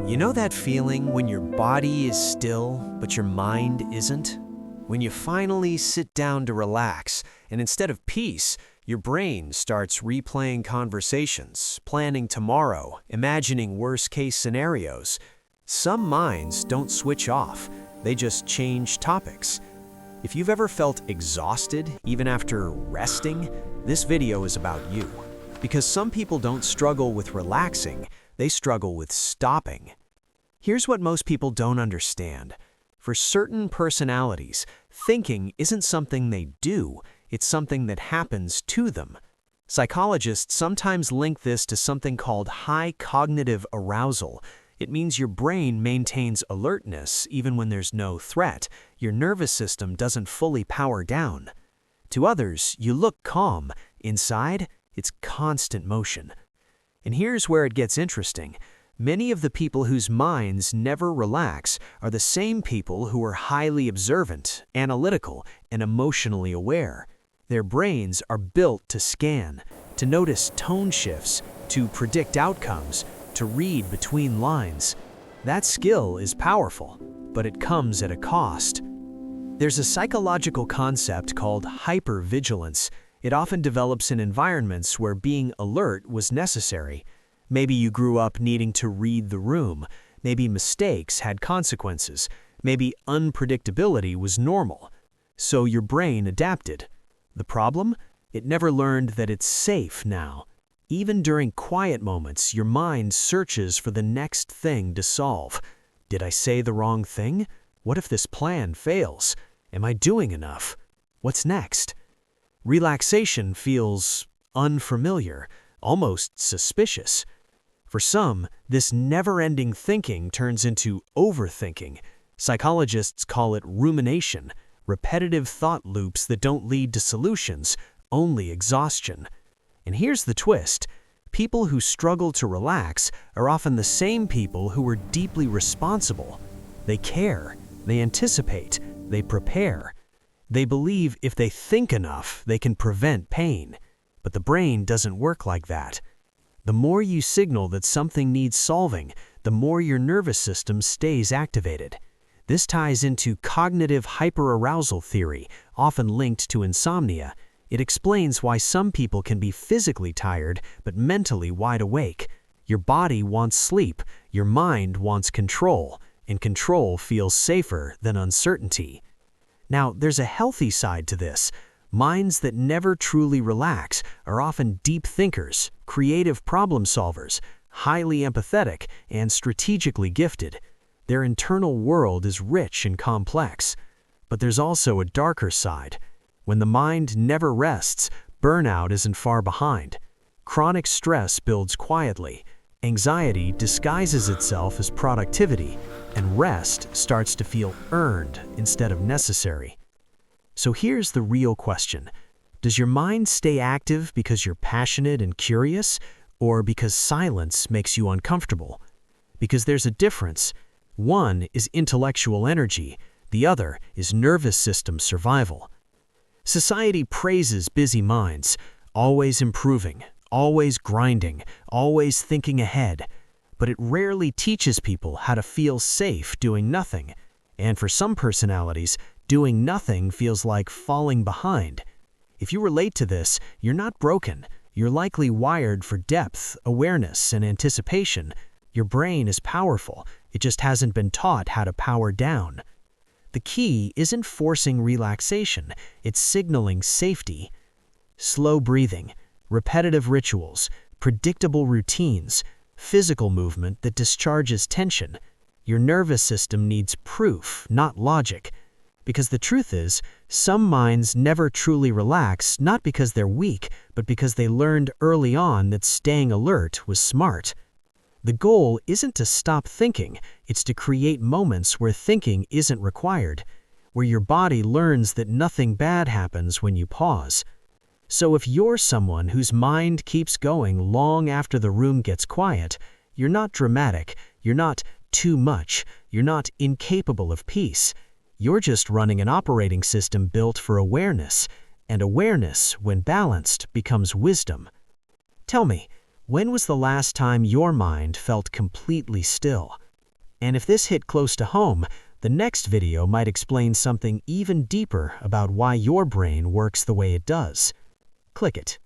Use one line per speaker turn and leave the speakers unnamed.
You know that feeling when your body is still, but your mind isn't? When you finally sit down to relax, and instead of peace, your brain starts replaying conversations, planning tomorrow, imagining worst-case scenarios. Some minds don't switch off, they just change topics. If you've ever felt exhausted, even after resting, this video is about you. Because some people don't struggle with relaxing, they struggle with stopping. Here's what most people don't understand. For certain personalities, thinking isn't something they do, it's something that happens to them. Psychologists sometimes link this to something called high cognitive arousal. It means your brain maintains alertness even when there's no threat. Your nervous system doesn't fully power down. To others, you look calm. Inside, it's constant motion. And here's where it gets interesting. Many of the people whose minds never relax are the same people who are highly observant, analytical, and emotionally aware. Their brains are built to scan, to notice tone shifts, to predict outcomes, to read between lines. That skill is powerful, but it comes at a cost. There's a psychological concept called hypervigilance. It often develops in environments where being alert was necessary. Maybe you grew up needing to read the room. Maybe mistakes had consequences. Maybe unpredictability was normal. So your brain adapted. The problem? It never learned that it's safe now. Even during quiet moments, your mind searches for the next thing to solve. Did I say the wrong thing? What if this plan fails? Am I doing enough? What's next? Relaxation feels unfamiliar, almost suspicious. For some, this never-ending thinking turns into overthinking. Psychologists call it rumination, repetitive thought loops that don't lead to solutions, only exhaustion. And here's the twist. People who struggle to relax are often the same people who are deeply responsible. They care, they anticipate, they prepare. They believe if they think enough, they can prevent pain. But the brain doesn't work like that. The more you signal that something needs solving, the more your nervous system stays activated. This ties into cognitive hyperarousal theory, often linked to insomnia. It explains why some people can be physically tired but mentally wide awake. Your body wants sleep, your mind wants control, and control feels safer than uncertainty. Now, there's a healthy side to this. Minds that never truly relax are often deep thinkers, creative problem solvers, highly empathetic, and strategically gifted. Their internal world is rich and complex. But there's also a darker side. When the mind never rests, burnout isn't far behind. Chronic stress builds quietly. Anxiety disguises itself as productivity, and rest starts to feel earned instead of necessary. So here's the real question. Does your mind stay active because you're passionate and curious, or because silence makes you uncomfortable? Because there's a difference. One is intellectual energy, the other is nervous system survival. Society praises busy minds, always improving, always grinding, always thinking ahead. But it rarely teaches people how to feel safe doing nothing. And for some personalities, doing nothing feels like falling behind. If you relate to this, you're not broken. You're likely wired for depth, awareness, and anticipation. Your brain is powerful. It just hasn't been taught how to power down. The key isn't forcing relaxation, it's signaling safety. Slow breathing, repetitive rituals, predictable routines, physical movement that discharges tension. Your nervous system needs proof, not logic. Because the truth is, some minds never truly relax not because they're weak, but because they learned early on that staying alert was smart. The goal isn't to stop thinking, it's to create moments where thinking isn't required, where your body learns that nothing bad happens when you pause. So if you're someone whose mind keeps going long after the room gets quiet, you're not dramatic, you're not too much, you're not incapable of peace. You're just running an operating system built for awareness, and awareness, when balanced, becomes wisdom. Tell me, when was the last time your mind felt completely still? And if this hit close to home, the next video might explain something even deeper about why your brain works the way it does. Click it.